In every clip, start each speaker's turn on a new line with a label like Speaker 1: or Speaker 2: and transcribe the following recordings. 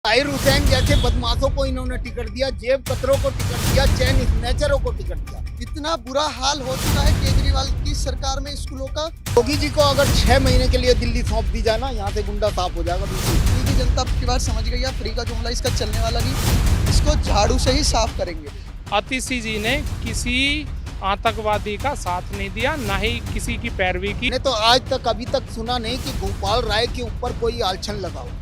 Speaker 1: ताहिर हुसैन जैसे बदमाशों को इन्होंने टिकट दिया, जेब कतरों को टिकट दिया, चैन स्नैचरों को टिकट दिया।
Speaker 2: इतना बुरा हाल हो चुका है केजरीवाल की सरकार में स्कूलों का।
Speaker 1: योगी जी को अगर 6 महीने के लिए दिल्ली सौंप दी जाए ना, यहाँ से गुंडा साफ हो जाएगा बिल्कुल।
Speaker 2: दिल्ली की जनता की बात समझ गई है, फ्री का जुमला इसका चलने वाला नहीं, इसको झाड़ू से ही साफ करेंगे।
Speaker 3: आतिशी जी ने किसी आतंकवादी का साथ नहीं दिया, ना ही किसी की पैरवी की।
Speaker 1: मैंने तो आज तक अभी तक सुना नहीं कि गोपाल राय के ऊपर कोई आलछन लगा हो।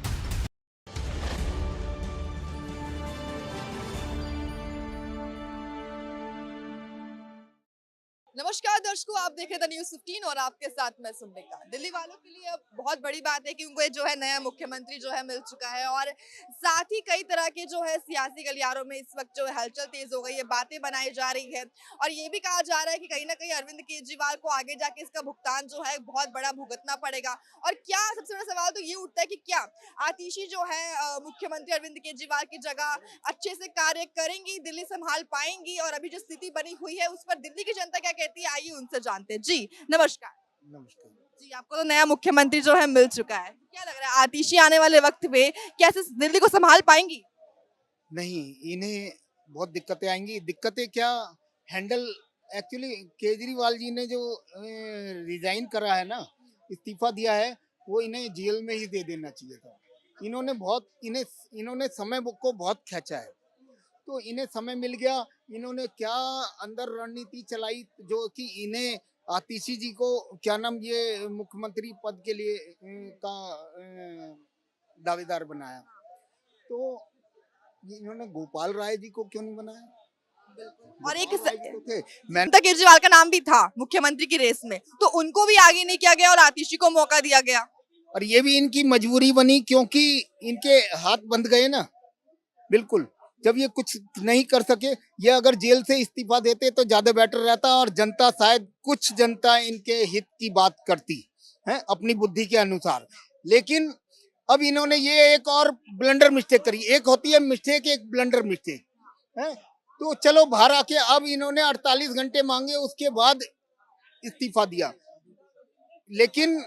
Speaker 4: नमस्कार दर्शकों, आप देख रहे थे न्यूज़ 15 और आपके साथ मैं सुननेका। दिल्ली वालों के लिए अब बहुत बड़ी बात है कि उनको जो है नया मुख्यमंत्री जो है मिल चुका है और साथ ही कई तरह के जो है सियासी गलियारों में इस वक्त जो है हलचल तेज हो गई है, बातें बनाई जा रही है और ये भी कहा जा रहा है कि कहीं ना कहीं अरविंद केजरीवाल को आगे जाके इसका भुगतान जो है बहुत बड़ा भुगतना पड़ेगा। और क्या सबसे बड़ा सवाल तो ये उठता है कि क्या आतिशी जो है मुख्यमंत्री अरविंद केजरीवाल की जगह अच्छे से कार्य करेंगी, दिल्ली संभाल पाएंगी और अभी जो स्थिति बनी हुई है उस पर दिल्ली की जनता क्या कहती है, आइए उनसे जानते हैं। जी नमस्कार।
Speaker 1: नमस्कार
Speaker 4: जी, आपको तो नया मुख्यमंत्री जो है मिल चुका है, क्या लग रहा है आतिशी आने वाले वक्त पे कैसे दिल्ली को संभाल पाएंगी?
Speaker 1: नहीं, इन्हें बहुत दिक्कतें आएंगी। दिक्कतें क्या, हैंडल एक्चुअली केजरीवाल जी ने जो रिजाइन करा है ना, इस्तीफा दिया है, वो इन्हें जेल में ही दे देना चाहिए था। इन्होंने समय को बहुत खींचा है, तो इन्हें समय मिल गया। इन्होंने क्या अंदर रणनीति चलाई जो कि इन्हें आतिशी जी को क्या नाम ये मुख्यमंत्री पद के लिए का दावेदार बनाया। तो इन्होंने गोपाल राय जी को क्यों नहीं बनाया?
Speaker 4: और एक
Speaker 1: गोपाल राय जी तो थे।
Speaker 4: ममता केजरीवाल का नाम भी था मुख्यमंत्री की रेस में, तो उनको भी आगे नहीं किया गया और आतिशी को मौका दिया गया।
Speaker 1: और ये भी इनकी मजबूरी बनी क्योंकि इनके हाथ बंध गए ना। बिल्कुल, जब ये कुछ नहीं कर सके, ये अगर जेल से इस्तीफा देते तो ज्यादा बेटर रहता और जनता शायद कुछ जनता इनके हित की बात करती है अपनी बुद्धि के अनुसार। लेकिन अब इन्होंने ये एक और ब्लंडर मिस्टेक करी। एक होती है मिस्टेक, एक ब्लंडर मिस्टेक है। तो चलो बाहर आके अब इन्होंने 48 घंटे मांगे, उसके बाद इस्तीफा दिया। लेकिन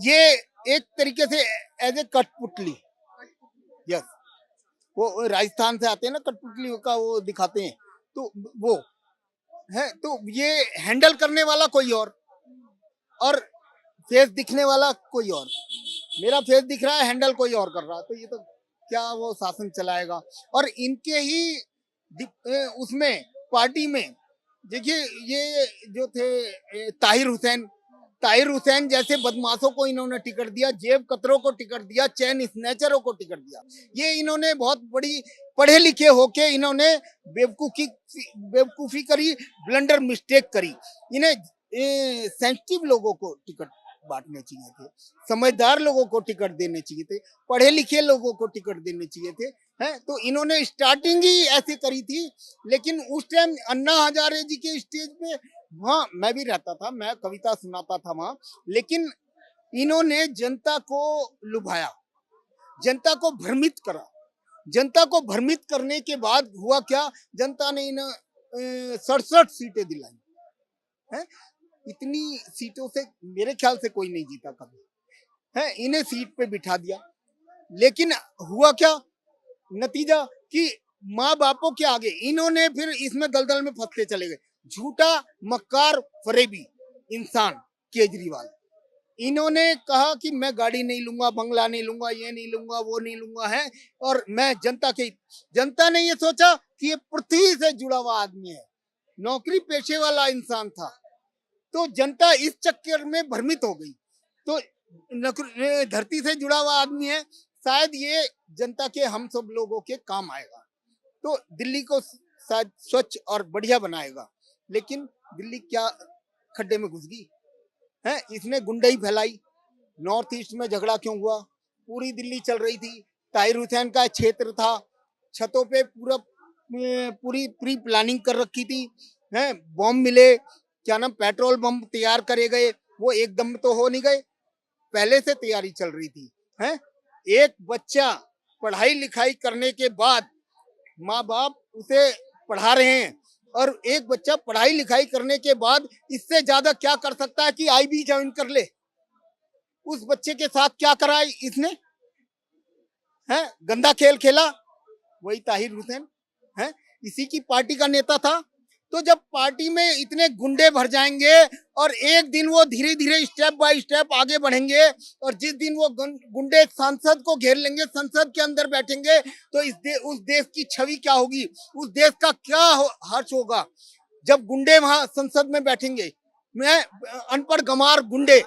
Speaker 1: ये एक तरीके से एज ए कठपुतली, यस, वो राजस्थान से आते हैं ना, कठपुतली का वो दिखाते हैं, तो वो है। तो ये हैंडल करने वाला कोई और फेस दिखने वाला कोई और। मेरा फेस दिख रहा है, हैंडल कोई और कर रहा है, तो ये तो क्या वो शासन चलाएगा। और इनके ही उसमें पार्टी में देखिए, ये जो थे ताहिर हुसैन जैसे बदमाशों को इन्होंने टिकट दिया, जेब कतरों को टिकट दिया, चैन स्नैचरों को टिकट दिया। ये इन्होंने बहुत बड़ी पढ़े लिखे होके इन्होंने बेवकूफी करी, ब्लंडर मिस्टेक करी। इन्हें सेंसिटिव लोगों को टिकट बांटने चाहिए थे, समझदार लोगों को टिकट देने चाहिए थे, पढ़े लिखे लोगों को टिकट देने चाहिए थे, हैं। तो इन्होंने स्टार्टिंग ही ऐसे करी थी। लेकिन उस टाइम अन्ना हजारे जी के स्टेज पे वहाँ मैं भी रहता था, मैं कविता सुनाता था वहाँ। लेकिन इन्होंने जनता को लुभाया, जनता को भ्रमित करा। जनता को भ्रमित करने के बाद हुआ क्या, जनता ने इन्हें 67 सीटें दिलाई हैं। इतनी सीटों से मेरे ख्याल से कोई नहीं जीता कभी है। इन्हें सीट पे बिठा दिया। लेकिन हुआ क्या नतीजा कि माँ बापों के आगे इन्होंने फिर इसमें दलदल में फंसते चले गए। झूठा मक्कार फरेबी इंसान केजरीवाल। इन्होंने कहा कि मैं गाड़ी नहीं लूंगा, बंगला नहीं लूंगा, ये नहीं लूंगा, वो नहीं लूंगा है, और मैं जनता ने ये सोचा कि ये पृथ्वी से जुड़ा हुआ आदमी है, नौकरी पेशे वाला इंसान था। तो जनता इस चक्कर में भ्रमित हो गई। तो धरती से जुड़ा हुआ आदमी है, शायद ये जनता के हम सब लोगों के काम आएगा, तो दिल्ली को शायद स्वच्छ और बढ़िया बनाएगा। लेकिन दिल्ली क्या खड्डे में घुस गई है। इसने गुंडाई फैलाई। नॉर्थ ईस्ट में झगड़ा क्यों हुआ, पूरी दिल्ली चल रही थी, ताहिर हुसैन का क्षेत्र था, छतों पे पूरी प्री प्लानिंग कर रखी थी है। बम मिले, क्या नाम, पेट्रोल बम तैयार करे गए, वो एकदम तो हो नहीं गए, पहले से तैयारी चल रही थी है। एक बच्चा पढ़ाई लिखाई करने के बाद माँ बाप उसे पढ़ा रहे हैं, और एक बच्चा पढ़ाई लिखाई करने के बाद इससे ज्यादा क्या कर सकता है कि IB ज्वाइन कर ले। उस बच्चे के साथ क्या करा इसने, है, गंदा खेल खेला, वही ताहिर हुसैन है, इसी की पार्टी का नेता था। तो जब पार्टी में इतने गुंडे भर जाएंगे और एक दिन वो धीरे धीरे स्टेप बाय स्टेप आगे बढ़ेंगे और जिस दिन वो गुंडे सांसद को घेर लेंगे, संसद के अंदर बैठेंगे, तो उस देश की छवि क्या होगी, उस देश का क्या हर्ष होगा जब गुंडे वहां संसद में बैठेंगे। मैं अनपढ़ गंवार गुंडे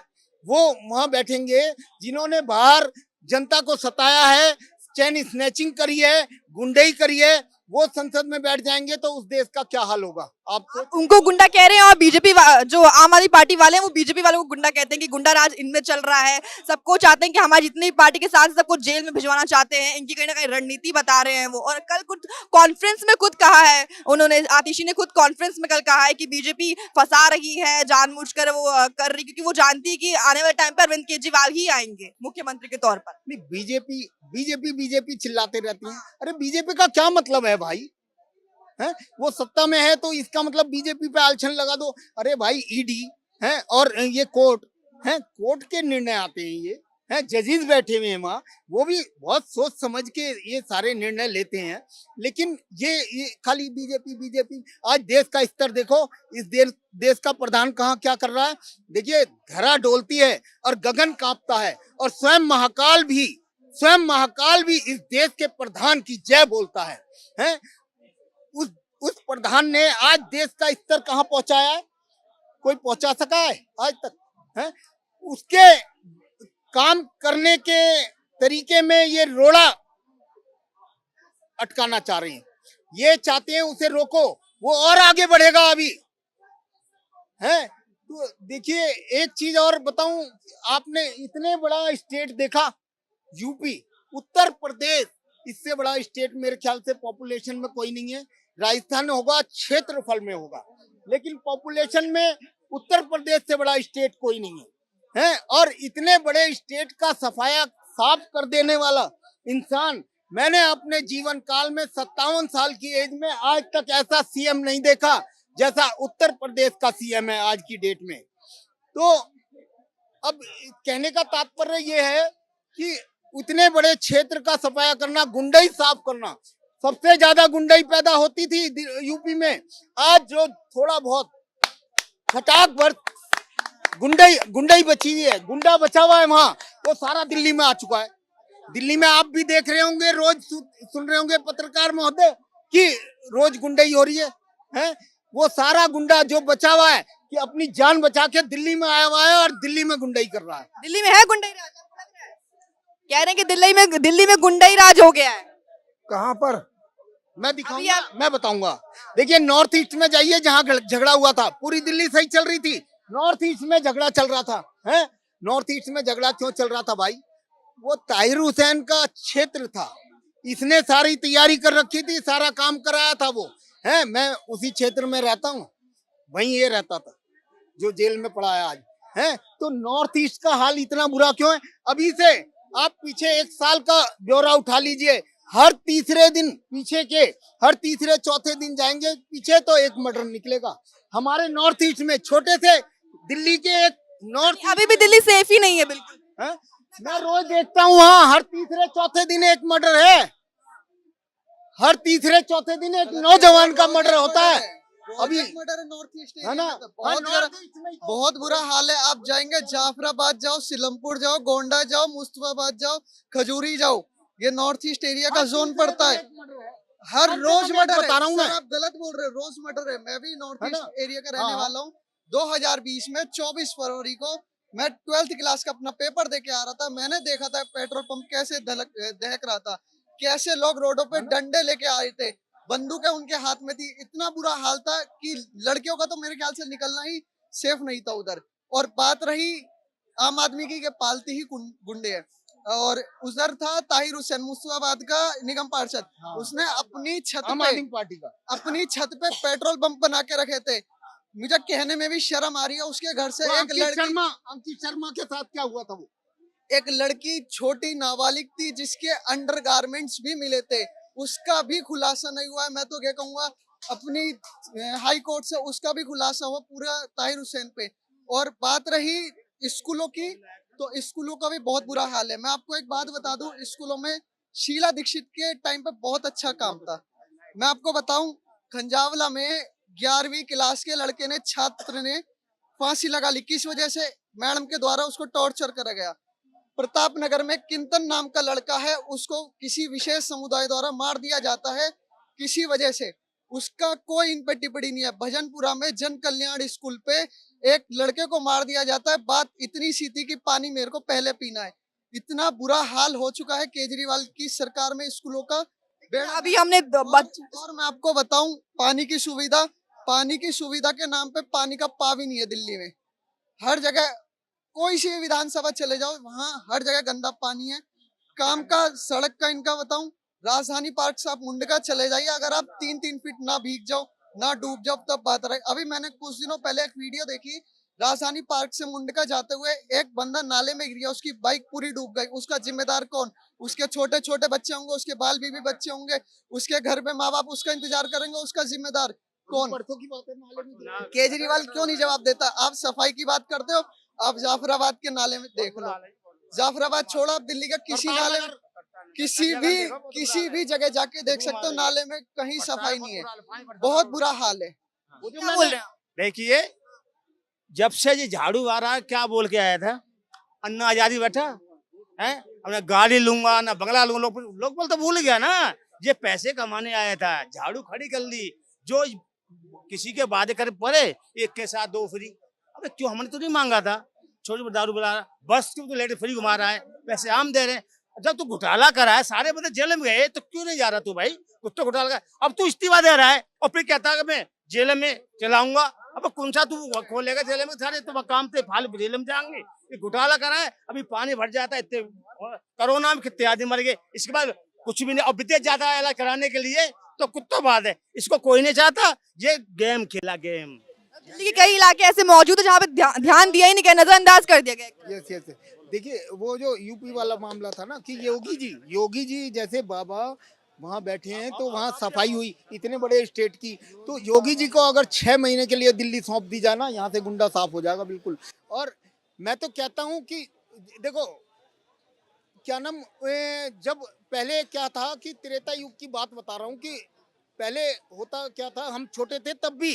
Speaker 1: वो वहां बैठेंगे जिन्होंने बाहर जनता को सताया है, चैन स्नैचिंग करी है, गुंडई करी है, वो संसद में बैठ जाएंगे तो उस देश का क्या हाल होगा। आप
Speaker 4: उनको गुंडा कह रहे हैं और बीजेपी जो आम आदमी पार्टी वाले हैं वो बीजेपी वालों को गुंडा कहते हैं कि गुंडा राज इनमें चल रहा है, सबको चाहते हैं कि हमारी जितनी पार्टी के साथ सबको जेल में भिजवाना चाहते हैं, इनकी कहीं ना कहीं रणनीति बता रहे हैं वो। और कल कुछ कॉन्फ्रेंस में खुद कहा है उन्होंने, आतिशी ने खुद कॉन्फ्रेंस में कल कहा है कि बीजेपी फंसा रही है, जानबूझकर वो कर रही, क्योंकि वो जानती है कि आने वाले टाइम पर अरविंद केजरीवाल ही आएंगे मुख्यमंत्री के तौर पर।
Speaker 1: नहीं, बीजेपी बीजेपी बीजेपी चिल्लाते रहती हैं। अरे बीजेपी का क्या मतलब है भाई, है वो सत्ता में है तो इसका मतलब बीजेपी पे आलछन लगा दो। अरे भाई ईडी है और ये कोर्ट है, कोर्ट के निर्णय आते हैं, ये है जजेस बैठे हुए हैं वहाँ, वो भी बहुत सोच समझ के ये सारे निर्णय लेते हैं। लेकिन ये खाली बीजेपी बीजेपी, आज देश का स्तर देखो, इस देश का प्रधान कहाँ क्या कर रहा है। देखिए धरा डोलती है और गगन कांपता है और स्वयं महाकाल भी इस देश के प्रधान की जय बोलता है? उस प्रधान ने आज देश का स्तर कहां पहुंचाया है, कोई पहुंचा सका है आज तक है? उसके काम करने के तरीके में ये रोड़ा अटकाना चाह रहे हैं, ये चाहते हैं उसे रोको, वो और आगे बढ़ेगा अभी है। तो देखिए एक चीज और बताऊं, आपने इतने बड़ा स्टेट देखा यूपी, उत्तर प्रदेश, इससे बड़ा स्टेट मेरे ख्याल से पॉपुलेशन में कोई नहीं है। राजस्थान होगा क्षेत्रफल में होगा, लेकिन पॉपुलेशन में उत्तर प्रदेश से बड़ा स्टेट कोई नहीं है और इतने बड़े स्टेट का सफाया साफ कर देने वाला इंसान मैंने अपने जीवन काल में 57 साल की एज में आज तक ऐसा सीएम नहीं देखा जैसा उत्तर प्रदेश का सीएम है आज की डेट में। तो अब कहने का तात्पर्य ये है कि उतने बड़े क्षेत्र का सफाया करना, गुंडई साफ करना, सबसे ज्यादा गुंडई पैदा होती थी यूपी में, आज जो थोड़ा बहुत फटाक भर गुंडई बची हुई है, गुंडा बचा हुआ है वहां, वो सारा दिल्ली में आ चुका है। दिल्ली में आप भी देख रहे होंगे, रोज सुन रहे होंगे पत्रकार महोदय कि रोज गुंडई हो रही है? वो सारा गुंडा जो बचा हुआ है कि अपनी जान बचा के दिल्ली में आया हुआ है और दिल्ली में गुंडई कर रहा है।
Speaker 4: दिल्ली में है गुंडई राज, कह रहे हैं कि दिल्ली में गुंडई राज हो गया है।
Speaker 1: कहाँ पर मैं दिखाऊंगा, मैं बताऊंगा। देखिए नॉर्थ ईस्ट में जाइए, जहाँ झगड़ा हुआ था, पूरी दिल्ली सही चल रही थी, नॉर्थ ईस्ट में झगड़ा चल रहा था है? नॉर्थ ईस्ट में झगड़ा क्यों चल रहा था भाई? वो ताहिर हुसैन का क्षेत्र था, इसने सारी तैयारी कर रखी थी, सारा काम कराया था वो है। मैं उसी क्षेत्र में रहता हूँ, वहीं ये रहता था जो जेल में पड़ा है आज है। तो नॉर्थ ईस्ट का हाल इतना बुरा क्यों है? अभी से आप पीछे 1 साल का ब्यौरा उठा लीजिए, हर तीसरे दिन पीछे के, हर तीसरे चौथे दिन जाएंगे पीछे तो एक मर्डर निकलेगा हमारे नॉर्थ ईस्ट में। छोटे से दिल्ली के एक नॉर्थ,
Speaker 4: अभी भी दिल्ली सेफ ही नहीं है बिल्कुल
Speaker 1: है? मैं रोज देखता हूँ वहाँ हर तीसरे चौथे दिन एक मर्डर है, हर तीसरे चौथे दिन एक नौजवान का मर्डर होता है। अभी
Speaker 2: मर्डर नॉर्थ ईस्ट
Speaker 1: है ना,
Speaker 2: बहुत बुरा हाल है। आप जाएंगे जाफराबाद जाओ, सिलमपुर जाओ, गोंडा जाओ, मुस्तफाबाद जाओ, खजूरी जाओ, ये नॉर्थ ईस्ट एरिया का जोन पड़ता है। हर रोज मर्डर बता रहा हूँ मैं, आप गलत बोल रहे हैं, रोज मर्डर है। मैं भी नॉर्थ ईस्ट एरिया का रहने वाला हूँ। 2020 में 24 फरवरी को मैं 12th क्लास का अपना पेपर दे के आ रहा था, मैंने देखा था पेट्रोल पंप कैसे दहक रहा था, कैसे लोग रोडों पे डंडे लेके आ रहे थे, बंदूकें उनके हाथ में थी। इतना बुरा हाल था कि लड़कियों का तो मेरे ख्याल से निकलना ही सेफ नहीं था उधर। और बात रही आम आदमी की, पालती ही गुंडे है। और उधर था ताहिर हुसैन, मुस्तफाबाद का निगम पार्षद, उसने अपनी छत पे,
Speaker 1: पार्टी का
Speaker 2: अपनी छत पे पेट्रोल पंप बना के रखे थे। मुझे कहने में भी शर्म आ रही है। उसके घर से एक लड़की,
Speaker 1: अंकित शर्मा के साथ क्या हुआ था? वो
Speaker 2: एक लड़की छोटी नाबालिग थी जिसके अंडरगारमेंट्स भी मिले थे, उसका भी खुलासा नहीं हुआ है। मैं तो क्या कहूँगा, अपनी हाई कोर्ट से उसका भी खुलासा हुआ पूरा ताहिर हुसैन पे। और बात रही स्कूलों की, तो स्कूलों का भी बहुत बुरा हाल है। मैं आपको एक बात बता दूं, स्कूलों में शीला दीक्षित के टाइम पे बहुत अच्छा काम था। मैं आपको बताऊं, खंजावला में 11वीं क्लास के लड़के ने, छात्र ने फांसी लगा ली। किस वजह से? मैडम के द्वारा उसको टॉर्चर करा गया। प्रताप नगर में किंतन नाम का लड़का है, उसको किसी विशेष समुदाय द्वारा मार दिया जाता है किसी वजह से, उसका कोई इन पे टिप्पणी नहीं है। भजनपुरा में जन कल्याण स्कूल पे एक लड़के को मार दिया जाता है। बात इतनी सी थी कि पानी मेरे को पहले पीना है। इतना बुरा हाल हो चुका है केजरीवाल की सरकार में स्कूलों का।
Speaker 4: अभी हमने
Speaker 2: और मैं आपको बताऊं, पानी की सुविधा के नाम पे पानी का पाव ही नहीं है दिल्ली में। हर जगह, कोई सी भी विधानसभा चले जाओ, वहां हर जगह गंदा पानी है। काम का, सड़क का इनका बताऊं, राजधानी पार्क से आप मुंडका चले जाइए, अगर आप 3-3 फीट ना भीग जाओ, ना डूब जाओ, तब बात रहे। अभी मैंने कुछ दिनों पहले एक वीडियो देखी, राजधानी पार्क से मुंडका जाते हुए एक बंदा नाले में गिर गया, उसकी बाइक पूरी डूब गई। उसका जिम्मेदार कौन? उसके छोटे छोटे बच्चे होंगे, उसके बाल बीबी बच्चे होंगे, उसके घर पे माँ बाप उसका इंतजार करेंगे, उसका जिम्मेदार कौन? केजरीवाल क्यों नहीं जवाब देता? आप सफाई की बात करते हो, आप जाफराबाद के नाले में देख लो। जाफराबाद छोड़ो, आप दिल्ली का किसी नाले में, किसी भी जगह जाके देख सकते हो, नाले में कहीं सफाई नहीं है। बहुत बुरा हाल है।
Speaker 4: क्या बोल रहे हैं?
Speaker 5: देखिए, जब से ये झाड़ू आ रहा है, क्या बोल के आया था? अन्ना आजादी बैठा है, मैं गाड़ी लूंगा ना बंगला लूंगा। लोग बोल तो भूल गया ना, ये पैसे कमाने आया था, झाड़ू खड़ी कर ली। जो किसी के वादे करे पड़े, एक के साथ 2 फ्री। अबे क्यों, हमने तो नहीं मांगा था। छोटी दारू बुला रहा, बस क्यों तो लेटर फ्री घुमा रहा है, पैसे हम दे रहे हैं। जब तू घोटाला करा है, सारे बंदे जेल में गए, तो क्यों नहीं जा रहा तू भाई? कुछ तो घोटाला का, अब तू इस्तीफा दे रहा है और फिर कहता है मैं जेल में चलाऊंगा। अब कौन सा तू खोलेगा जेल में? सारे तो काम थे, फाल जेल में जाएंगे। ये घोटाला करा है, अभी पानी भर जाता है, इतने कोरोना में कितने आदमी मर गए, इसके बाद कुछ भी नहीं। अब विदेश जाता है इलाज कराने के लिए, तो कुत्ता बात है, इसको कोई नहीं चाहता। ये गेम खेला, गेम।
Speaker 4: दिल्ली के कई इलाके ऐसे मौजूद है जहाँ पे ध्यान दिया ही नहीं गया, नजरअंदाज कर दिया गया।
Speaker 1: यस यस, देखिए वो जो यूपी वाला मामला था ना, कि योगी जी जैसे बाबा वहाँ बैठे हैं, तो वहाँ सफाई हुई इतने बड़े स्टेट की, तो योगी जी को अगर 6 महीने के लिए दिल्ली सौंप दी जाए ना, यहाँ से गुंडा साफ हो जाएगा बिल्कुल। और मैं तो कहता हूँ कि देखो, क्या नाम, जब पहले क्या था कि त्रेता युग की बात बता रहा हूँ, कि पहले होता क्या था, हम छोटे थे तब भी,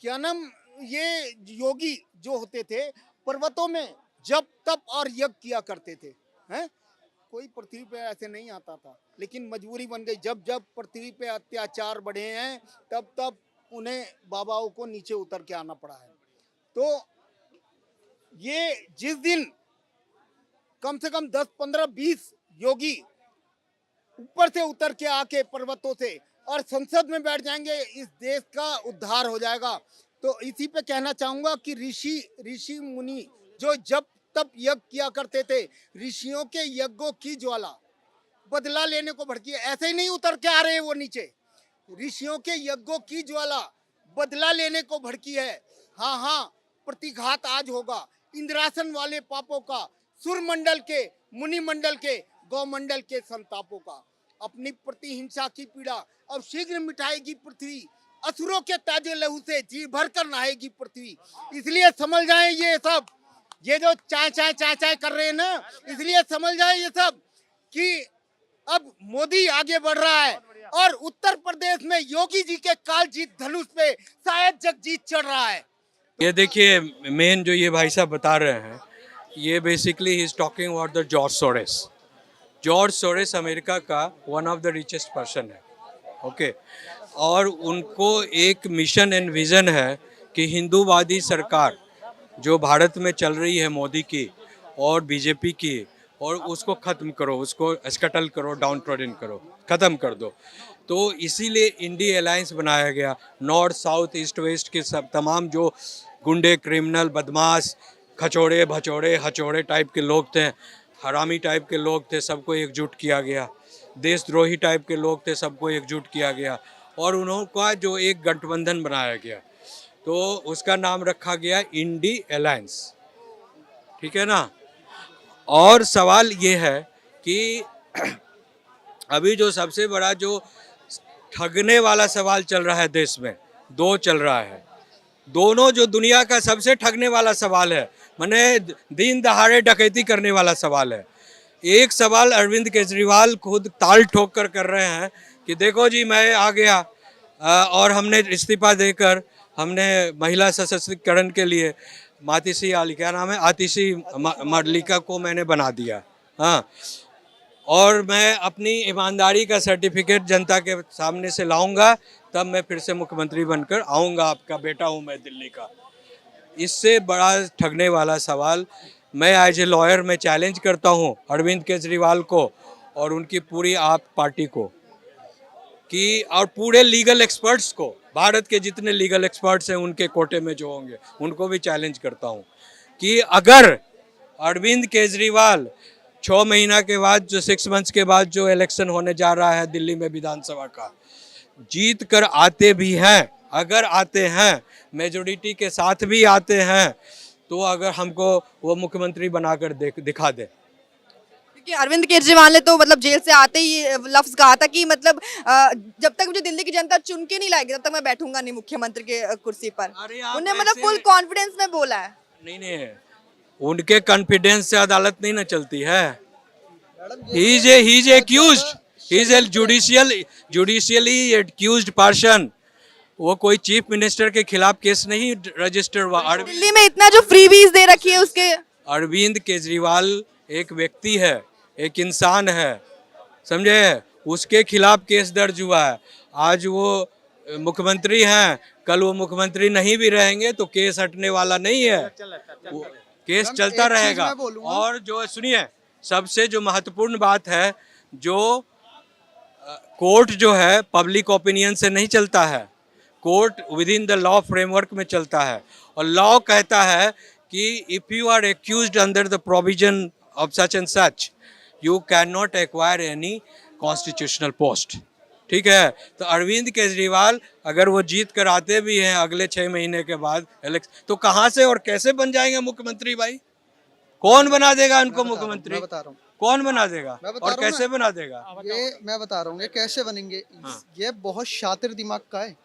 Speaker 1: क्या नाम, ये योगी जो होते थे पर्वतों में जब तप और यज्ञ किया करते थे, हैं? कोई पृथ्वी पे ऐसे नहीं आता था, लेकिन मजबूरी बन गई। जब जब पृथ्वी पे अत्याचार बढ़े हैं, तब तब उन्हें बाबाओं को नीचे उतर के आना पड़ा है। तो ये जिस दिन कम से कम 10, 15, 20 योगी ऊपर से उतर के आके पर्वतों से और संसद में बैठ जाएंगे, इस देश का उद्धार हो जाएगा। तो इसी पे कहना चाहूंगा कि ऋषि मुनि जो जब तब यज्ञ किया करते थे, ऋषियों के यज्ञों की ज्वाला बदला लेने को भड़की है। ऐसे ही नहीं उतर के आ रहे वो नीचे, ऋषियों के यज्ञों की ज्वाला बदला लेने को भड़की है। हाँ हाँ, प्रतिघात आज होगा इंद्रासन वाले पापों का, सुरमंडल के, मुनि मंडल के, गौमंडल के संतापों का। अपनी प्रतिहिंसा की पीड़ा अब शीघ्र मिटाएगी पृथ्वी, असुरों के ताजे लहू से जी भर कर नहाएगी पृथ्वी। इसलिए समझ जाए ये सब, ये जो चाय चाय चाय चाय कर रहे हैं ना, इसलिए समझ जाए ये सब कि अब मोदी आगे बढ़ रहा है, और उत्तर प्रदेश में योगी जी के कालजीत धनुष पे शायद जगजीत चढ़ रहा है।
Speaker 6: ये देखिए, मेन जो ये भाई साहब बता रहे हैं, ये basically he is talking about the George Soros. George Soros America का one of the richest person है, ओके। और उनको एक मिशन एंड विज़न है कि हिंदूवादी सरकार जो भारत में चल रही है मोदी की और बीजेपी की, और उसको ख़त्म करो, उसको स्कटल करो, डाउन ट्रोडन करो, ख़त्म कर दो। तो इसीलिए इंडी अलायंस बनाया गया। नॉर्थ साउथ ईस्ट वेस्ट के सब तमाम जो गुंडे, क्रिमिनल, बदमाश, खचोड़े भचोड़े हचोड़े टाइप के लोग थे, हरामी टाइप के लोग थे, सबको एकजुट किया गया। देशद्रोही टाइप के लोग थे, सबको एकजुट किया गया, और उन्होंने जो एक गठबंधन बनाया गया, तो उसका नाम रखा गया इंडी अलायंस, ठीक है ना। और सवाल ये है कि अभी जो सबसे बड़ा जो ठगने वाला सवाल चल रहा है देश में, 2 चल रहा है, दोनों जो दुनिया का सबसे ठगने वाला सवाल है, माने दिन दहाड़े डकैती करने वाला सवाल है। एक सवाल अरविंद केजरीवाल खुद ताल ठोक कर रहे हैं कि देखो जी मैं आ गया और हमने इस्तीफा देकर हमने महिला सशक्तिकरण के लिए मातिशी आली क्या नाम है आतिशी मलिका को मैंने बना दिया। हाँ, और मैं अपनी ईमानदारी का सर्टिफिकेट जनता के सामने से लाऊंगा, तब मैं फिर से मुख्यमंत्री बनकर आऊँगा, आपका बेटा हूँ मैं दिल्ली का। इससे बड़ा ठगने वाला सवाल मैं एज ए लॉयर में चैलेंज करता हूँ अरविंद केजरीवाल को और उनकी पूरी आप पार्टी को कि और पूरे लीगल एक्सपर्ट्स को, भारत के जितने लीगल एक्सपर्ट्स हैं उनके कोटे में जो होंगे उनको भी चैलेंज करता हूँ कि अगर अरविंद केजरीवाल 6 महीना के बाद जो 6 मंथ्स के बाद जो इलेक्शन होने जा रहा है दिल्ली में विधानसभा का, जीत कर आते भी हैं, अगर आते हैं मेजोरिटी के साथ भी आते हैं, तो अगर हमको वो मुख्यमंत्री बनाकर दिखा दे।
Speaker 4: क्योंकि अरविंद केजरीवाल ने तो मतलब जेल से आते ही ये लफ्ज कहा था कि मतलब जब तक मुझे दिल्ली की जनता चुन के नहीं लाएगी तब तक मैं बैठूंगा नहीं मुख्यमंत्री के कुर्सी पर।
Speaker 6: अरे आप
Speaker 4: उन्हें मतलब
Speaker 6: ऐसे
Speaker 4: फुल
Speaker 6: में-
Speaker 4: कॉन्फिडेंस में बोला है।
Speaker 6: नहीं, उनके कॉन्फिडेंस से अदालत नहीं ना चलती है। He is accused, he is a judicially accused person. वो कोई चीफ मिनिस्टर के खिलाफ केस नहीं रजिस्टर हुआ।
Speaker 4: दिल्ली में इतना जो फ्रीबीज दे रखी है उसके
Speaker 6: अरविंद केजरीवाल एक व्यक्ति है, एक इंसान है, समझे, उसके खिलाफ केस दर्ज हुआ है। आज वो मुख्यमंत्री हैं, कल वो मुख्यमंत्री नहीं भी रहेंगे तो केस हटने वाला नहीं है, वो केस
Speaker 2: मैम,
Speaker 6: चलता
Speaker 2: एक चीज
Speaker 6: रहेगा।
Speaker 2: मैं बोलूंगा।
Speaker 6: और जो सुनिए, सबसे जो महत्वपूर्ण बात है, जो कोर्ट जो है पब्लिक ओपिनियन से नहीं चलता है, court within the law framework में चलता है। और लॉ कहता है कि if you are accused under the provision of such and such you can not acquire any constitutional post. ठीक है, तो अरविंद केजरीवाल अगर वो जीत कर आते भी हैं अगले 6 महीने के बाद तो कहाँ से और कैसे बन जाएंगे मुख्यमंत्री भाई? कौन बना देगा उनको मुख्यमंत्री?
Speaker 2: मैं बता रहा हूँ
Speaker 6: कौन बना देगा
Speaker 2: मैं बता
Speaker 6: और
Speaker 2: रहा हूँ
Speaker 6: कैसे
Speaker 2: ना।
Speaker 6: बना देगा?
Speaker 2: ये मैं बता रहा हूँ ये कैसे बनेंगे।
Speaker 6: हाँ।
Speaker 2: ये बहुत शातिर दिमाग का है,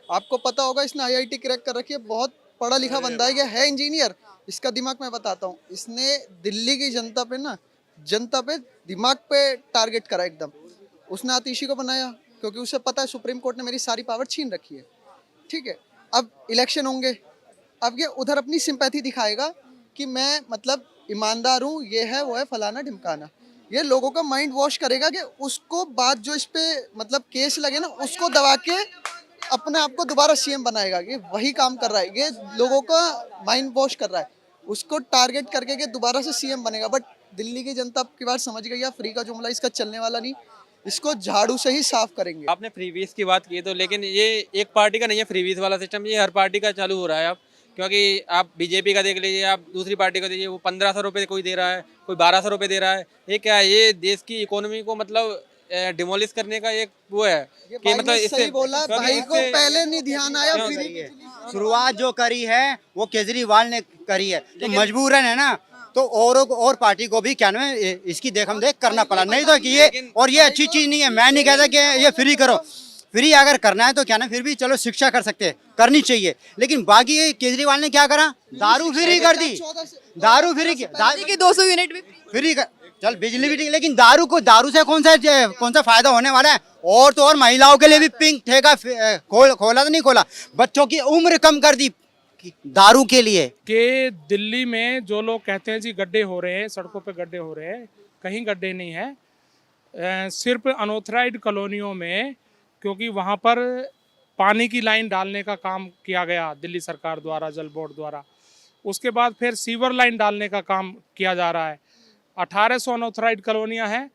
Speaker 2: आपको पता होगा, इसने आईआईटी क्रैक कर रखी है, बहुत पढ़ा लिखा बंदा है, ये है इंजीनियर। इसका दिमाग मैं बताता हूँ, इसने दिल्ली की जनता पे दिमाग पे टारगेट करा एकदम। उसने आतिशी को बनाया क्योंकि उसे पता है सुप्रीम कोर्ट ने मेरी सारी पावर छीन रखी है। ठीक है, अब इलेक्शन होंगे, अब ये उधर अपनी सिंपैथी दिखाएगा कि मैं मतलब ईमानदार हूँ, ये है वो है फलाना ढिमकाना। ये लोगों का माइंड वॉश करेगा कि उसको बाद जो इस पे मतलब केस लगे ना उसको दबा के अपने आप को दोबारा सीएम बनाएगा। ये वही काम कर रहा है, ये लोगों का माइंड वॉश कर रहा है, उसको टारगेट करके कि दोबारा से सीएम बनेगा। बट दिल्ली की जनता की बात समझ गई है, फ्री का जुमला इसका चलने वाला नहीं, इसको झाड़ू से ही साफ करेंगे।
Speaker 7: आपने फ्रीबीज की बात की तो, लेकिन ये एक पार्टी का नहीं है फ्रीबीज वाला सिस्टम, ये हर पार्टी का चालू हो रहा है अब। क्योंकि आप बीजेपी का देख लीजिए, आप दूसरी पार्टी का देखिए, वो 1500 रुपये कोई दे रहा है, कोई 1200 रुपये दे रहा है। ये क्या है? ये देश की इकोनॉमी को मतलब डिमोलिश करने का एक वो है
Speaker 2: ये
Speaker 7: कि
Speaker 2: भाई
Speaker 7: मतलब
Speaker 2: ने सही बोला,
Speaker 7: क्योंकि
Speaker 2: भाई को
Speaker 7: इससे-
Speaker 2: पहले नहीं ध्यान आया।
Speaker 7: क्यों?
Speaker 2: फ्री
Speaker 8: शुरुआत जो करी है वो केजरीवाल ने करी है, तो मजबूरन है ना, तो औरों को और पार्टी को भी क्या नाम है इसकी देखम देख करना पड़ा। नहीं तो कि ये और ये अच्छी चीज नहीं है, मैं नहीं कहता कि ये फ्री करो, फ्री अगर करना है तो क्या ना फिर भी चलो शिक्षा कर सकते हैं, करनी चाहिए। लेकिन बाकी ये केजरीवाल ने क्या करा, दारू फ्री कर दी, दारू फ्री
Speaker 4: बिजली के 200 यूनिट भी
Speaker 8: फ्री कर, चल बिजली भी ठीक, लेकिन दारू से कौन सा फायदा होने वाला है? और तो और महिलाओं के लिए भी पिंक ठेका खोला तो नहीं खोला, बच्चों की उम्र कम कर दी दारू के लिए।
Speaker 3: कि दिल्ली में जो लोग कहते हैं जी गड्ढे हो रहे हैं, सड़कों पे गड्ढे हो रहे हैं, कहीं गड्ढे नहीं है। सिर्फ अनऑथराइज्ड कॉलोनियों में, क्योंकि वहाँ पर पानी की लाइन डालने का काम किया गया दिल्ली सरकार द्वारा, जल बोर्ड द्वारा। उसके बाद फिर सीवर लाइन डालने का काम किया जा रहा है। 1800 अनऑथराइज्ड कॉलोनियाँ हैं,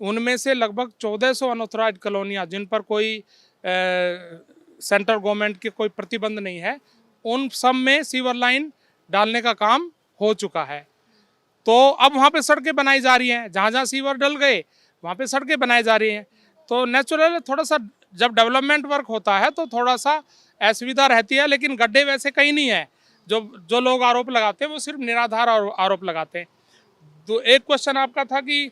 Speaker 3: उनमें से लगभग 1400 अनऑथराइज्ड कॉलोनियाँ जिन पर कोई सेंट्रल गवर्नमेंट के कोई प्रतिबंध नहीं है, उन सब में सीवर लाइन डालने का काम हो चुका है। तो अब वहाँ पे सड़कें बनाई जा रही हैं, जहाँ जहाँ सीवर डल गए वहाँ पे सड़कें बनाई जा रही हैं। तो नेचुरल थोड़ा सा जब डेवलपमेंट वर्क होता है तो थोड़ा सा असुविधा रहती है, लेकिन गड्ढे वैसे कहीं नहीं है। जो लोग आरोप लगाते हैं वो सिर्फ निराधार आरोप लगाते हैं। तो एक क्वेश्चन आपका था कि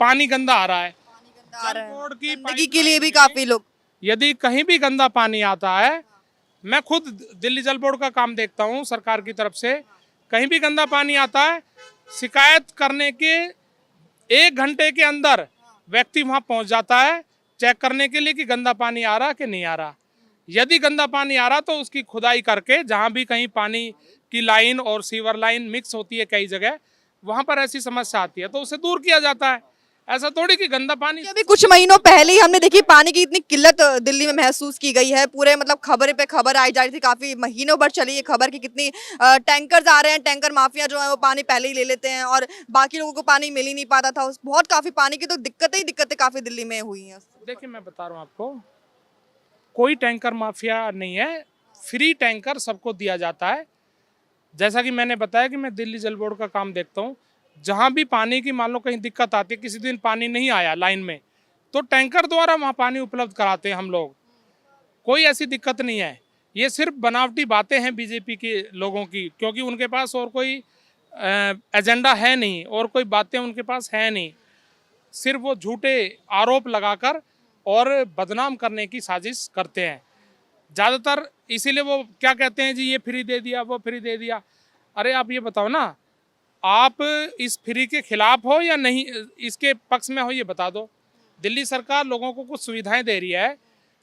Speaker 3: पानी गंदा आ रहा है, जल बोर्ड की
Speaker 4: गंदगी के लिए भी काफी लोग
Speaker 3: यदि कहीं भी गंदा पानी आता है, मैं खुद दिल्ली जल बोर्ड का काम देखता हूँ सरकार की तरफ से, कहीं भी गंदा पानी आता है शिकायत करने के 1 घंटे के अंदर व्यक्ति वहां पहुंच जाता है चेक करने के लिए कि गंदा पानी आ रहा कि नहीं आ रहा। यदि गंदा पानी आ रहा तो उसकी खुदाई करके जहां भी कहीं पानी की लाइन और सीवर लाइन मिक्स होती है कई जगह, वहां पर ऐसी समस्या आती है तो उसे दूर किया जाता है। ऐसा थोड़ी कि गंदा पानी।
Speaker 4: अभी कुछ महीनों पहले ही हमने देखी पानी की इतनी किल्लत दिल्ली में महसूस की गई है। पूरे मतलब खबर पे खबर आई जा रही थी, काफी महीनों भर चली ये खबर कि कितनी टैंकर्स आ रहे हैं, टैंकर माफिया जो है वो पानी पहले ही ले लेते हैं और बाकी लोगों को पानी मिल ही नहीं पाता था। बहुत काफी पानी की तो दिक्कतें काफी दिल्ली में हुई हैं।
Speaker 3: देखिए मैं बता रहा हूँ आपको, कोई टैंकर माफिया नहीं है, फ्री टैंकर सबको दिया जाता है। जैसा कि मैंने बताया कि मैं दिल्ली जल बोर्ड का काम देखता हूँ, जहाँ भी पानी की मान लो कहीं दिक्कत आती है, किसी दिन पानी नहीं आया लाइन में, तो टैंकर द्वारा वहाँ पानी उपलब्ध कराते हैं हम लोग। कोई ऐसी दिक्कत नहीं है। ये सिर्फ बनावटी बातें हैं बीजेपी के लोगों की, क्योंकि उनके पास और कोई एजेंडा है नहीं और कोई बातें उनके पास है नहीं। सिर्फ वो झूठे आरोप लगाकर और बदनाम करने की साजिश करते हैं ज़्यादातर। इसीलिए वो क्या कहते हैं जी ये फ्री दे दिया, वो फ्री दे दिया। अरे आप ये बताओ ना, आप इस फ्री के खिलाफ हो या नहीं, इसके पक्ष में हो ये बता दो। दिल्ली सरकार लोगों को कुछ सुविधाएं दे रही है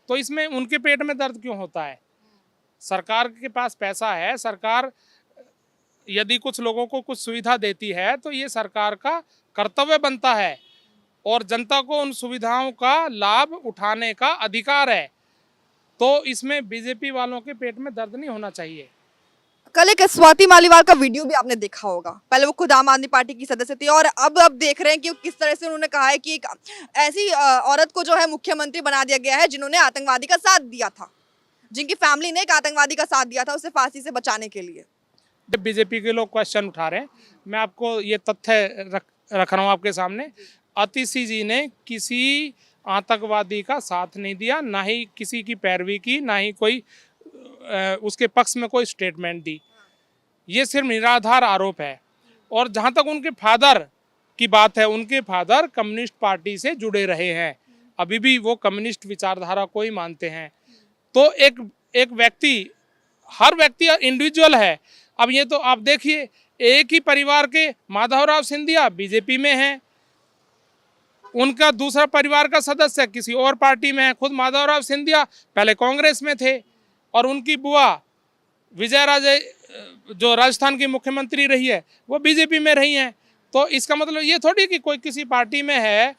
Speaker 3: तो इसमें उनके पेट में दर्द क्यों होता है? सरकार के पास पैसा है, सरकार यदि कुछ लोगों को कुछ सुविधा देती है तो ये सरकार का कर्तव्य बनता है और जनता को उन सुविधाओं का लाभ उठाने का अधिकार है। तो इसमें बीजेपी वालों के पेट में दर्द नहीं होना चाहिए।
Speaker 4: कल एक स्वाति मालीवाल का वीडियो भी आपने देखा होगा। पहले वो खुद आम आदमी पार्टी की सदस्य थी और अब देख रहे हैं कि किस तरह से उन्होंने कहा है कि एक ऐसी औरत को जो है मुख्यमंत्री बना दिया गया है जिन्होंने आतंकवादी का साथ दिया था, जिनकी फैमिली ने एक आतंकवादी का साथ दिया था उसे फांसी से बचाने के लिए।
Speaker 3: बीजेपी के लोग क्वेश्चन उठा रहे हैं, मैं आपको ये तथ्य रख रहा हूँ आपके सामने। अतिशी जी ने किसी आतंकवादी का साथ नहीं दिया, ना ही किसी की पैरवी की, ना ही कोई उसके पक्ष में कोई स्टेटमेंट दी। ये सिर्फ निराधार आरोप है। और जहाँ तक उनके फादर की बात है, उनके फादर कम्युनिस्ट पार्टी से जुड़े रहे हैं, अभी भी वो कम्युनिस्ट विचारधारा को ही मानते हैं। तो एक व्यक्ति, हर व्यक्ति इंडिविजुअल है। अब ये तो आप देखिए, एक ही परिवार के माधवराव सिंधिया बीजेपी में हैं, उनका दूसरा परिवार का सदस्य किसी और पार्टी में है। खुद माधवराव सिंधिया पहले कांग्रेस में थे और उनकी बुआ विजया राजे जो राजस्थान की मुख्यमंत्री रही है वो बीजेपी में रही हैं। तो इसका मतलब ये थोड़ी कि कोई किसी पार्टी में है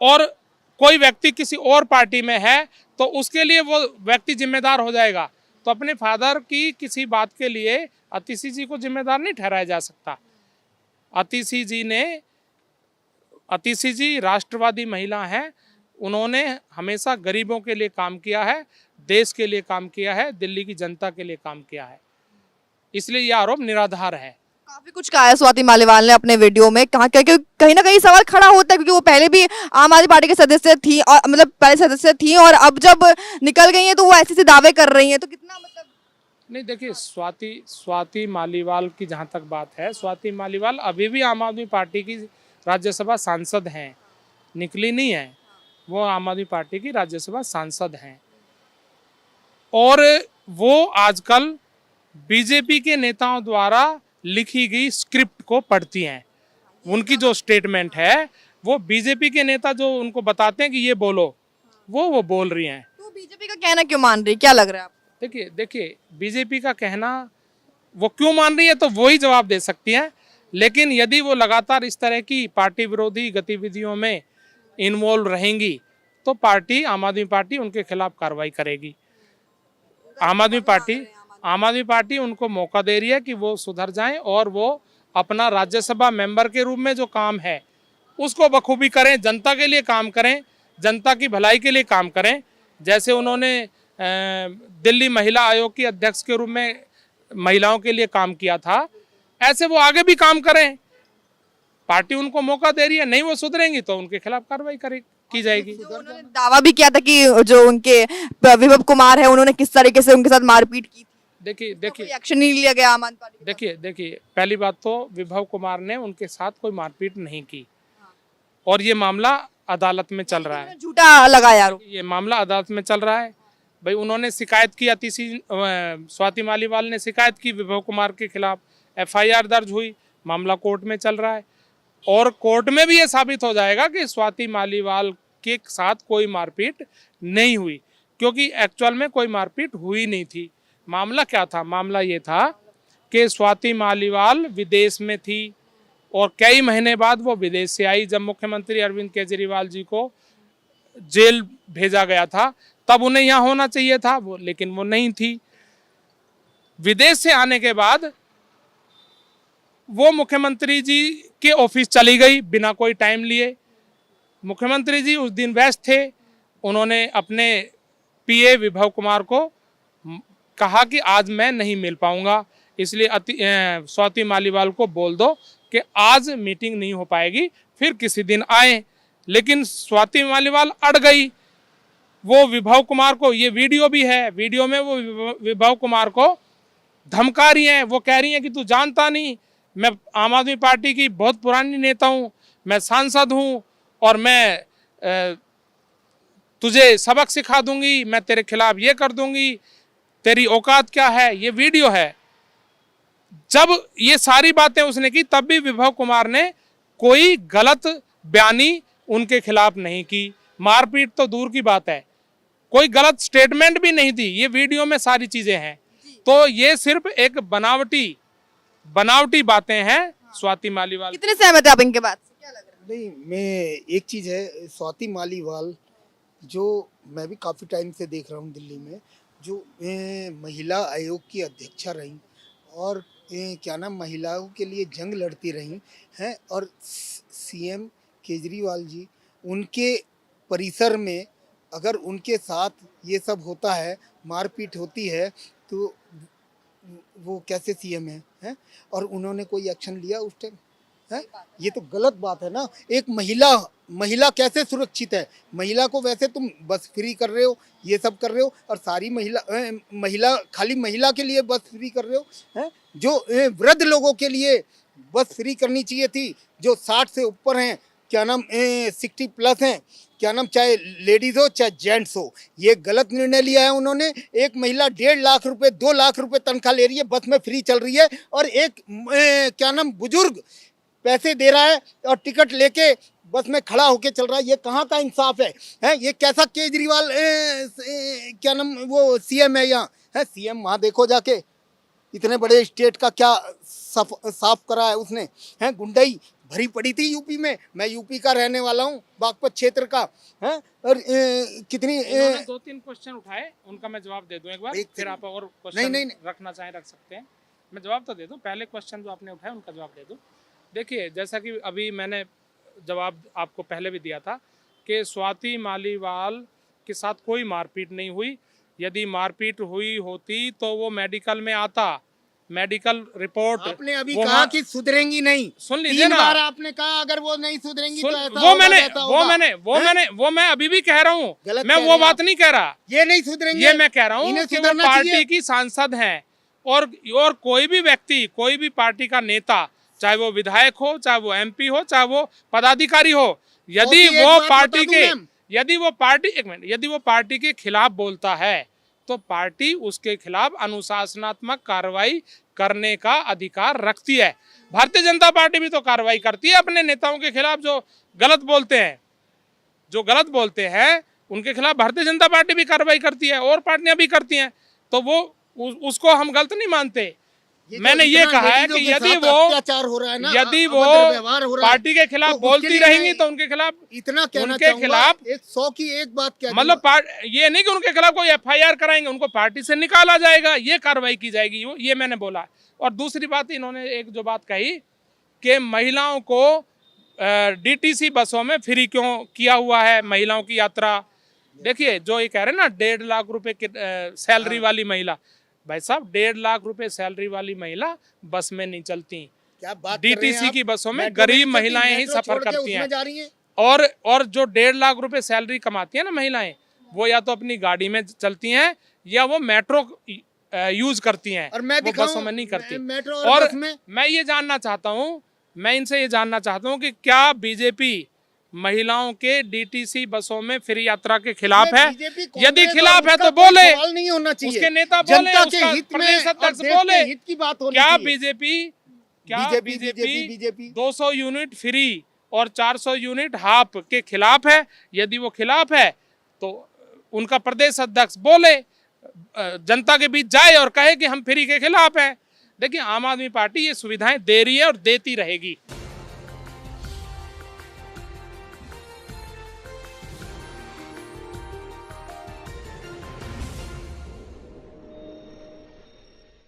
Speaker 3: और कोई व्यक्ति किसी और पार्टी में है तो उसके लिए वो व्यक्ति जिम्मेदार हो जाएगा। तो अपने फादर की किसी बात के लिए अतिशी जी को जिम्मेदार नहीं ठहराया जा सकता। अतिशी जी राष्ट्रवादी महिला हैं, उन्होंने हमेशा गरीबों के लिए काम किया है, देश के लिए काम किया है, दिल्ली की जनता के लिए काम किया है, इसलिए यह आरोप निराधार है।
Speaker 4: काफी कुछ कहा है स्वाति मालीवाल ने अपने वीडियो में, कहा कि कहीं ना कहीं सवाल खड़ा होता है क्योंकि वो पहले भी आम आदमी पार्टी के सदस्य थी और मतलब पहले सदस्य थी और अब जब निकल गई हैं तो वो ऐसे दावे कर रही हैं, तो कितना मतलब
Speaker 3: नहीं। देखिए स्वाति मालीवाल की जहाँ तक बात है, स्वाति मालीवाल अभी भी आम आदमी पार्टी की राज्यसभा सांसद हैं, निकली नहीं है, वो आम आदमी पार्टी की राज्यसभा सांसद हैं और वो आजकल बीजेपी के नेताओं द्वारा लिखी गई स्क्रिप्ट को पढ़ती हैं। उनकी जो स्टेटमेंट है वो बीजेपी के नेता जो उनको बताते हैं कि ये बोलो, वो बोल रही हैं।
Speaker 4: तो बीजेपी का कहना क्यों मान रही है, क्या लग रहा है आपको?
Speaker 3: देखिए बीजेपी का कहना वो क्यों मान रही है तो वो ही जवाब दे सकती हैं, लेकिन यदि वो लगातार इस तरह की पार्टी विरोधी गतिविधियों में इन्वॉल्व रहेंगी तो पार्टी आम आदमी पार्टी उनके खिलाफ कार्रवाई करेगी। आम आदमी पार्टी उनको मौका दे रही है कि वो सुधर जाएं और वो अपना राज्यसभा मेंबर के रूप में जो काम है उसको बखूबी करें, जनता के लिए काम करें, जनता की भलाई के लिए काम करें। जैसे उन्होंने दिल्ली महिला आयोग की अध्यक्ष के रूप में महिलाओं के लिए काम किया था, ऐसे वो आगे भी काम करें। पार्टी उनको मौका दे रही है, नहीं वो सुधरेंगी तो उनके खिलाफ कार्रवाई की जाएगी।
Speaker 4: उन्होंने दावा भी किया था कि जो उनके विभव कुमार है उन्होंने किस तरीके से उनके साथ मारपीट की थी।
Speaker 3: देखिए
Speaker 4: एक्शन नहीं लिया गया आम आदमी पार्टी।
Speaker 3: देखिए पहली बात तो विभव कुमार ने उनके साथ कोई मारपीट नहीं की और ये मामला अदालत में चल रहा है।
Speaker 4: झूठा लगाया,
Speaker 3: ये मामला अदालत में चल रहा है। भाई उन्होंने शिकायत की, स्वाति मालीवाल ने शिकायत की विभव कुमार के खिलाफ, FIR दर्ज हुई, मामला कोर्ट में चल रहा है। और कोर्ट में भी ये साबित हो जाएगा कि स्वाति मालीवाल के साथ कोई मारपीट नहीं हुई, क्योंकि एक्चुअल में कोई मारपीट हुई नहीं थी। मामला क्या था? मामला ये था कि स्वाति मालीवाल विदेश में थी और कई महीने बाद वो विदेश से आई। जब मुख्यमंत्री अरविंद केजरीवाल जी को जेल भेजा गया था तब उन्हें यहाँ होना चाहिए था वो, लेकिन वो नहीं थी। विदेश से आने के बाद वो मुख्यमंत्री जी के ऑफिस चली गई बिना कोई टाइम लिए। मुख्यमंत्री जी उस दिन व्यस्त थे, उन्होंने अपने पीए विभव कुमार को कहा कि आज मैं नहीं मिल पाऊंगा, इसलिए स्वाति मालीवाल को बोल दो कि आज मीटिंग नहीं हो पाएगी, फिर किसी दिन आए। लेकिन स्वाति मालीवाल अड़ गई। वो विभव कुमार को, ये वीडियो भी है, वीडियो में वो विभव कुमार को धमका रही हैं। वो कह रही हैं कि तू जानता नहीं, मैं आम आदमी पार्टी की बहुत पुरानी नेता हूँ, मैं सांसद हूँ और मैं तुझे सबक सिखा दूंगी, मैं तेरे खिलाफ ये कर दूंगी, तेरी औकात क्या है। ये वीडियो है। जब ये सारी बातें उसने की तब भी विभव कुमार ने कोई गलत बयानी उनके खिलाफ नहीं की। मारपीट तो दूर की बात है, कोई गलत स्टेटमेंट भी नहीं दी। ये वीडियो में सारी चीजें हैं। तो ये सिर्फ एक बनावटी बातें हैं स्वाति मालीवाल।
Speaker 4: कितने सहमत है आप इनके बात से? क्या लग रहा है?
Speaker 1: नहीं, मैं एक चीज़ है, स्वाति मालीवाल जो मैं भी काफ़ी टाइम से देख रहा हूँ दिल्ली में, जो महिला आयोग की अध्यक्षा रही और क्या नाम महिलाओं के लिए जंग लड़ती रही हैं, और सीएम केजरीवाल जी उनके परिसर में अगर उनके साथ ये सब होता है, मारपीट होती है, तो वो कैसे सीएम हैं? और उन्होंने कोई एक्शन लिया उस टाइम है? ये तो गलत बात है ना। एक महिला कैसे सुरक्षित है? महिला को वैसे तुम बस फ्री कर रहे हो, ये सब कर रहे हो, और सारी महिला खाली महिला के लिए बस फ्री कर रहे हो हैं? जो वृद्ध लोगों के लिए बस फ्री करनी चाहिए थी, जो 60 से ऊपर हैं, क्या नाम 60 प्लस हैं, क्या नाम, चाहे लेडीज हो चाहे जेंट्स हो। ये गलत निर्णय लिया है उन्होंने। एक महिला 1.5 लाख रुपए 2 लाख रुपए तनख्वाह ले रही है, बस में फ्री चल रही है, और एक क्या नाम बुजुर्ग पैसे दे रहा है और टिकट लेके बस में खड़ा होके चल रहा है। ये कहाँ का इंसाफ है? ये कैसा केजरीवाल क्या नाम वो सीएम है यहाँ है? सीएम वहाँ देखो जाके, इतने बड़े स्टेट का क्या साफ करा है उसने है? गुंडाई भरी पड़ी थी यूपी में। मैं यूपी का रहने वाला हूँ, बागपत क्षेत्र का है, और कितनी
Speaker 3: 2-3 क्वेश्चन उठाए, उनका मैं जवाब दे दूं एक बार, फिर आप और क्वेश्चन नहीं रखना चाहें रख सकते हैं। मैं जवाब तो दे दूं, पहले क्वेश्चन जो आपने उठाया उनका जवाब दे दूं। देखिए, जैसा कि अभी मैंने जवाब आपको पहले भी दिया था कि स्वाति मालीवाल के साथ कोई मारपीट नहीं हुई। यदि मारपीट हुई होती तो वो मेडिकल में आता, मेडिकल रिपोर्ट।
Speaker 1: आपने अभी कहा कि सुधरेंगी नहीं,
Speaker 3: सुन लीजिए ना,
Speaker 1: 3 बार आपने कहा अगर वो नहीं सुधरेंगी तो ऐसा
Speaker 3: वो मैं अभी भी कह रहा हूँ, मैं वो बात नहीं कह रहा,
Speaker 1: ये नहीं सुधरेंगे,
Speaker 3: ये मैं कह रहा हूँ कि वो पार्टी की सांसद हैं, और कोई भी व्यक्ति, कोई भी पार्टी का नेता, चाहे वो विधायक हो, चाहे वो एमपी हो, चाहे वो पदाधिकारी हो, यदि वो पार्टी के खिलाफ बोलता है तो पार्टी उसके खिलाफ अनुशासनात्मक कार्रवाई करने का अधिकार रखती है। भारतीय जनता पार्टी भी तो कार्रवाई करती है अपने नेताओं के खिलाफ जो गलत बोलते हैं उनके खिलाफ भारतीय जनता पार्टी भी कार्रवाई करती है, और पार्टियां भी करती हैं। तो वो उसको हम गलत नहीं मानते। मैंने ये कहा है कि यदि वो पार्टी के खिलाफ बोलती रहेंगी तो उनके खिलाफ
Speaker 1: इतना कहना
Speaker 3: उनके खिलाफ
Speaker 1: 100 की एक बात क्या,
Speaker 3: मतलब ये नहीं कि उनके खिलाफ कोई एफआईआर कराएंगे, उनको पार्टी से निकाला जाएगा, ये कार्रवाई की जाएगी, ये मैंने बोला। और दूसरी बात, इन्होंने एक जो बात कही कि महिलाओं को डीटीसी बसों में फ्री क्यों किया हुआ है महिलाओं की यात्रा। देखिए, जो ये कह रहे हैं ना 1.5 लाख रुपए की सैलरी वाली महिला, भाई साहब 1.5 लाख रुपए सैलरी वाली महिला बस में नहीं चलती।
Speaker 1: क्या बात
Speaker 3: डीटीसी की बसों में गरीब महिलाएं ही सफर करती हैं, और जो 1.5 लाख रुपए सैलरी कमाती है ना महिलाएं, वो या तो अपनी गाड़ी में चलती हैं या वो मेट्रो यूज करती हैं, और वो बसों में नहीं करती। और मैं ये जानना चाहता हूँ, मैं इनसे ये जानना चाहता हूँ कि क्या बीजेपी महिलाओं के डीटीसी बसों में फ्री यात्रा के खिलाफ है? यदि खिलाफ है तो बोले,
Speaker 1: नहीं होना चाहिए,
Speaker 3: उसके नेता बोले,
Speaker 1: जनता के
Speaker 3: उसका
Speaker 1: हित में
Speaker 3: प्रदेश अध्यक्ष
Speaker 1: और देश
Speaker 3: बोले,
Speaker 1: के हित की बात होनी
Speaker 3: क्या
Speaker 1: चाहिए।
Speaker 3: बीजेपी क्या
Speaker 1: बीजेपी
Speaker 3: बीजेपी 200 यूनिट फ्री और 400 यूनिट हाफ के खिलाफ है? यदि वो खिलाफ है तो उनका प्रदेश अध्यक्ष बोले, जनता के बीच जाए और कहे कि हम फ्री के खिलाफ हैं। देखिए, आम आदमी पार्टी ये सुविधाएं दे रही है और देती रहेगी।